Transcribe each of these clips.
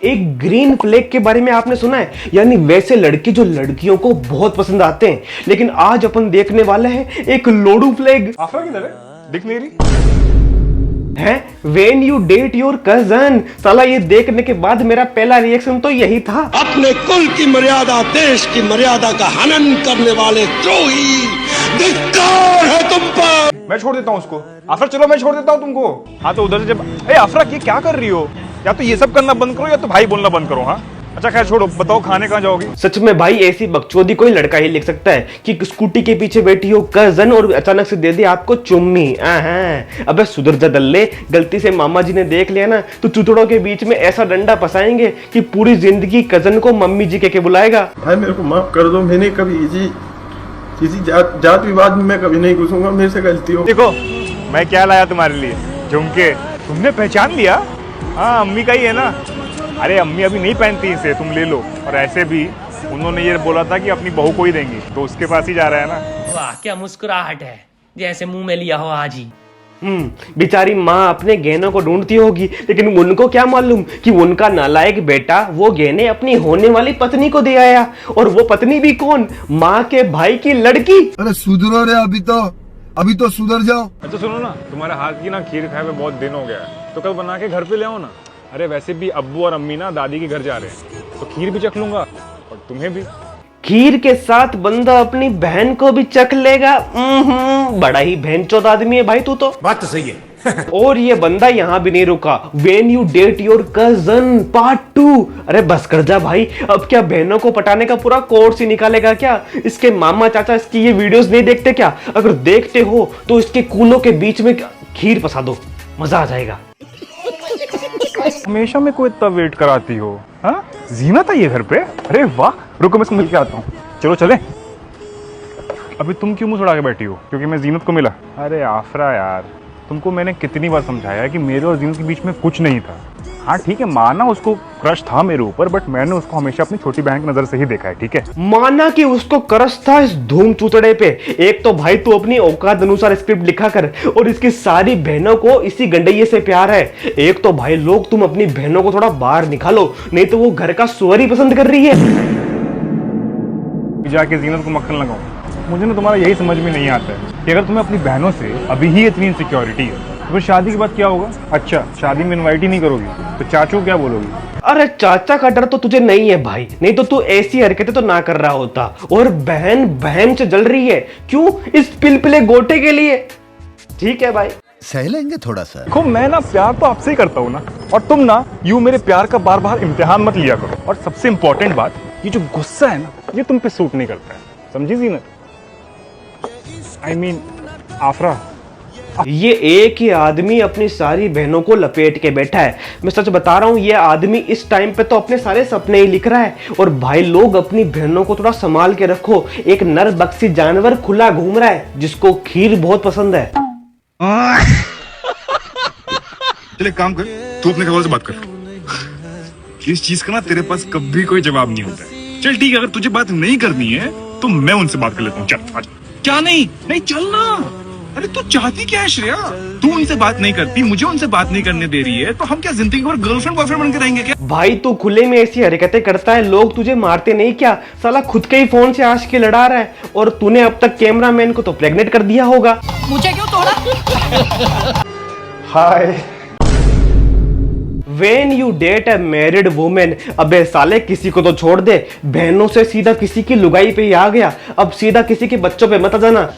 एक green flag के बारे में आपने सुना है? यानी वैसे लड़के जो लड़कियों को बहुत पसंद आते हैं। लेकिन आज अपन देखने वाले हैं एक लोडू फ्लैग। आफरा किधर है? दिख नहीं रही है When you date your cousin। साला ये देखने के बाद मेरा पहला रिएक्शन तो यही था। अपने कुल की मर्यादा, देश की मर्यादा का हनन करने वाले द्रोही, धिक्कार है तुम पर। मैं छोड़ देता हूँ उसको। आफरा चलो मैं छोड़ देता हूँ तुमको। हाँ तो उधर से जब आफरा ये क्या कर रही हो? या तो ये सब करना बंद करो या तो भाई बोलना बंद करो। हाँ अच्छा खैर छोड़ो, बताओ खाने कहाँ जाओगी? सच में भाई ऐसी बकचोदी कोई लड़का ही लिख सकता है कि स्कूटी के पीछे बैठी हो कजन और अचानक से दे दी आपको चुम्मी। अबे सुधर जा दल्ले, गलती से मामा जी ने देख लिया ना तो चुतड़ों के बीच में ऐसा डंडा फंसाएंगे कि पूरी जिंदगी कजन को मम्मी जी कह के बुलाएगा। भाई मेरे को माफ कर दो, मैंने कभी किसी जात विवाद में मैं कभी नहीं घुसूंगा, मेरे से गलती हो। देखो मैं क्या लाया तुम्हारे लिए, झुमके। तुमने पहचान लिया? हाँ अम्मी का ही है ना। अरे अम्मी अभी नहीं पहनती इसे, तुम ले लो। और ऐसे भी उन्होंने ये बोला था कि अपनी बहू को ही देंगी, तो उसके पास ही जा रहा है ना। वाह क्या मुस्कुराहट है, जैसे मुंह में लिया हो आज ही। बेचारी माँ अपने गहनों को ढूंढती होगी, लेकिन उनको क्या मालूम कि उनका नालायक बेटा वो गहने अपनी होने वाली पत्नी को दे आया। और वो पत्नी भी कौन? माँ के भाई की लड़की। अरे सुधरो रे, अभी तो सुधर जाओ। अच्छा सुनो ना, तुम्हारे हाथ की ना खीर खाए हुए बहुत दिन हो गया है, तो कल बना के घर पे ले आओ ना। अरे वैसे भी अब्बू और अम्मी ना दादी के घर जा रहे हैं, तो खीर भी चख लूंगा और तुम्हें भी। खीर के साथ बंदा अपनी बहन को भी चख लेगा। बड़ा ही बहनचोद आदमी है भाई तू तो। बात तो सही है। और ये बंदा यहाँ भी नहीं रुका। When you date your cousin Part 2। अरे बस कर जा भाई, अब क्या बहनों को पटाने का पूरा कोर्स ही निकालेगा क्या? इसके मामा चाचा इसकी ये वीडियोस नहीं देखते क्या? अगर देखते हो तो इसके कूलों के बीच में खीर फंसा दो, मजा आ जाएगा। हमेशा मेरे को इतना वेट कराती हो। हाँ जीना था ये घर पे। अरे वाह, रुको मैं इसको मिल के आता हूँ। चलो चले। अभी तुम क्यों मुंह छुड़ा के बैठी हो? क्योंकि मैं जीनत को मिला? अरे आफरा यार, तुमको मैंने कितनी बार समझाया है कि मेरे और जीनत के बीच में कुछ नहीं था। हाँ ठीक है, माना उसको क्रश था मेरे ऊपर, बट मैंने उसको हमेशा अपनी छोटी बहन की नजर से ही देखा है। ठीक है, माना कि उसको क्रश था इस धूम चूतड़े पे। एक तो भाई तू अपनी औकात अनुसार स्क्रिप्ट लिखा कर, और इसकी सारी बहनों को इसी गंडैये से प्यार है। एक तो भाई लोग तुम अपनी बहनों को थोड़ा बाहर निकालो, नहीं तो वो घर का सुअर ही पसंद कर रही है। जाके जीनत को मक्खन लगाऊं। मुझे ना तुम्हारा यही समझ में नहीं आता है कि अगर तुम्हें अपनी बहनों से अभी ही इतनी इनसिक्योरिटी है तो फिर शादी के बाद क्या होगा? अच्छा शादी में इनवाइट ही नहीं करोगी तो चाचू क्या बोलोगी? अरे चाचा का डर तो तुझे नहीं है भाई, नहीं तो तू ऐसी हरकतें तो ना कर रहा होता। और बहन बहन से जल रही है क्यों? इस पिलपिले गोटे के लिए। ठीक है भाई, सह लेंगे थोड़ा सा। देखो मैं ना प्यार तो आपसे ही करता हूँ ना, और तुम ना यूं मेरे प्यार का बार बार इम्तिहान मत लिया करो। और सबसे इंपॉर्टेंट बात, ये जो गुस्सा है ना, ये तुम पे सूट नहीं करता है, समझी जीनत? I mean, आफरा। ये एक ही आदमी अपनी सारी बहनों को लपेट के बैठा है। मैं सच बता रहा हूं, ये आदमी इस टाइम पे तो अपने सारे सपने ही लिख रहा है। और भाई लोग अपनी बहनों को थोड़ा संभाल के रखो। एक नर बक्सी जानवर खुला घूम रहा है जिसको खीर बहुत पसंद है। चल एक काम कर, तू अपने खबर से बात कर। इस चीज का ना तेरे पास कभी कोई जवाब नहीं होता है। चल ठीक है, अगर तुझे बात नहीं करनी है तो मैं उनसे बात कर लेता हूँ। चल आजा। क्या नहीं नहीं चलना। अरे तू चाहती क्या है श्रेया? तू उनसे बात नहीं करती, मुझे उनसे बात नहीं करने दे रही है, तो हम क्या जिंदगी भर गर्लफ्रेंड बॉयफ्रेंड बन के रहेंगे क्या? भाई तू खुले में ऐसी हरकतें करता है, लोग तुझे मारते नहीं क्या? साला खुद के ही फोन से आशिकी लड़ा रहा है। और तूने अब तक कैमरामैन को तो प्रेग्नेंट कर दिया होगा। मुझे क्यों तोड़ा? हाय। When you date a married woman। अबे साले किसी को तो छोड़ दे, बहनों से सीधा किसी की लुगाई पे ही आ गया। अब सीधा किसी के बच्चों पे मत आ जाना।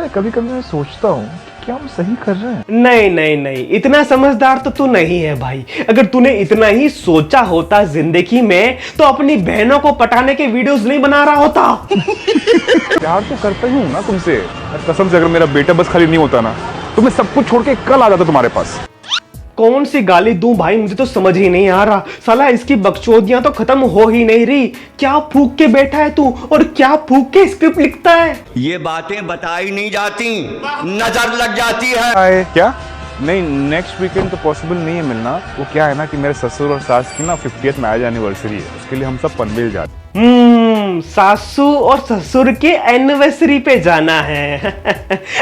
कभी कभी मैं सोचता हूँ क्या हम सही कर रहे हैं? नहीं नहीं नहीं, इतना समझदार तो तू नहीं है भाई। अगर तूने इतना ही सोचा होता जिंदगी में तो अपनी बहनों को पटाने के वीडियोस नहीं बना रहा होता। प्यार तो करता ही हूँ ना तुमसे। कसम से अगर मेरा बेटा बस खाली नहीं होता ना तो मैं सब कुछ छोड़ के कल आ जाता तुम्हारे पास। कौन सी गाली दूं भाई, मुझे तो समझ ही नहीं आ रहा। साला इसकी बकचोदियां तो खत्म हो ही नहीं रही। क्या फूक के बैठा है तू, और क्या फूक के स्क्रिप्ट लिखता है? ये बातें बताई नहीं जाती, नजर लग जाती है। क्या? नहीं, नेक्स्ट वीकेंड तो पॉसिबल नहीं है मिलना। वो क्या है ना कि मेरे ससुर और सास की ना 50th मैरिज एनिवर्सरी है, उसके लिए हम सब पनवेल जाते हैं। सासू और ससुर के एनिवर्सरी पे जाना है।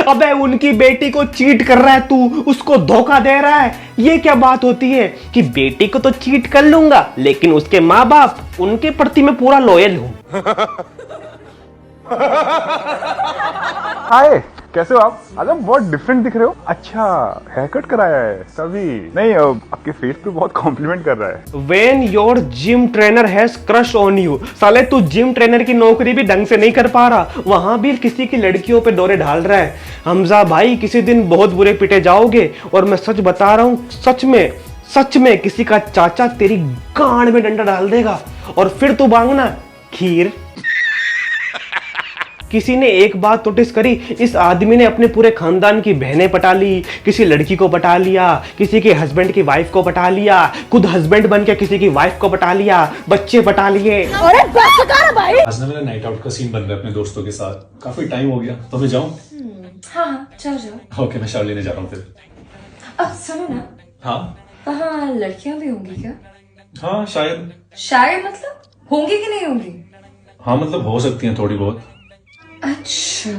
अबे उनकी बेटी को चीट कर रहा है तू, उसको धोखा दे रहा है। ये क्या बात होती है कि बेटी को तो चीट कर लूंगा लेकिन उसके माँ बाप, उनके प्रति मैं पूरा लॉयल हूं। हाय, कैसे हो आप? आज आप बहुत डिफरेंट दिख रहे हो। अच्छा, हेयर कट कराया है तभी। नहीं, आपके फेस पे बहुत कॉम्प्लीमेंट कर रहा है। When your gym trainer has crush on you, साले तू जिम ट्रेनर की नौकरी भी ढंग से नहीं कर पा रहा, वहां भी किसी की लड़कियों पे दौरे ढाल रहा है। हमजा भाई, किसी दिन बहुत बुरे पिटे जाओगे। और मैं सच बता रहा हूं, सच में किसी का चाचा तेरी गांड में डंडा डाल देगा और फिर तू मांगना खीर। किसी ने एक बात नोटिस करी, इस आदमी ने अपने पूरे खानदान की बहनें पटा ली, किसी लड़की को पटा लिया, किसी के हस्बैंड की वाइफ को पटा लिया, खुद हस्बैंड बन के किसी की वाइफ को पटा लिया, बच्चे पटा लिए। आज ना मेरा नाइट आउट का सीन बन रहा है अपने दोस्तों के साथ। काफी टाइम हो गया, तो मैं जाऊं? हाँ जाओ। ओके, मैं शावर लेने जा रहा हूँ फिर। अब सुनो ना, हाँ वहाँ लड़कियां भी होंगी क्या? हाँ, शायद। शायद मतलब होंगी कि नहीं होंगी? हाँ मतलब हो सकती हैं थोड़ी बहुत। अच्छा,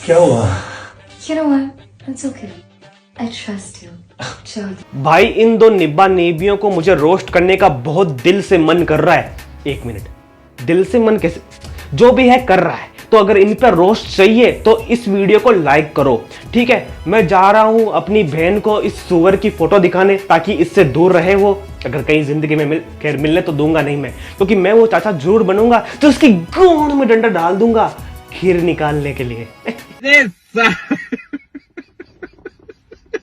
क्या हुआ? you know what? It's okay. I trust you. चलो। भाई, इन दो निब्बा नेबियों को मुझे रोस्ट करने का बहुत दिल से मन कर रहा है। एक मिनट, दिल से मन कैसे, जो भी है कर रहा है। तो अगर इन पर रोस्ट चाहिए तो इस वीडियो को लाइक करो, ठीक है। मैं जा रहा हूं अपनी बहन को इस सुअर की फोटो दिखाने, ताकि इससे दूर रहे वो। अगर कहीं जिंदगी में खैर मिलने तो दूंगा नहीं मैं, क्योंकि मैं वो चाचा जरूर बनूंगा तो उसकी गोंद में डंडा डाल दूंगा खीर निकालने के लिए।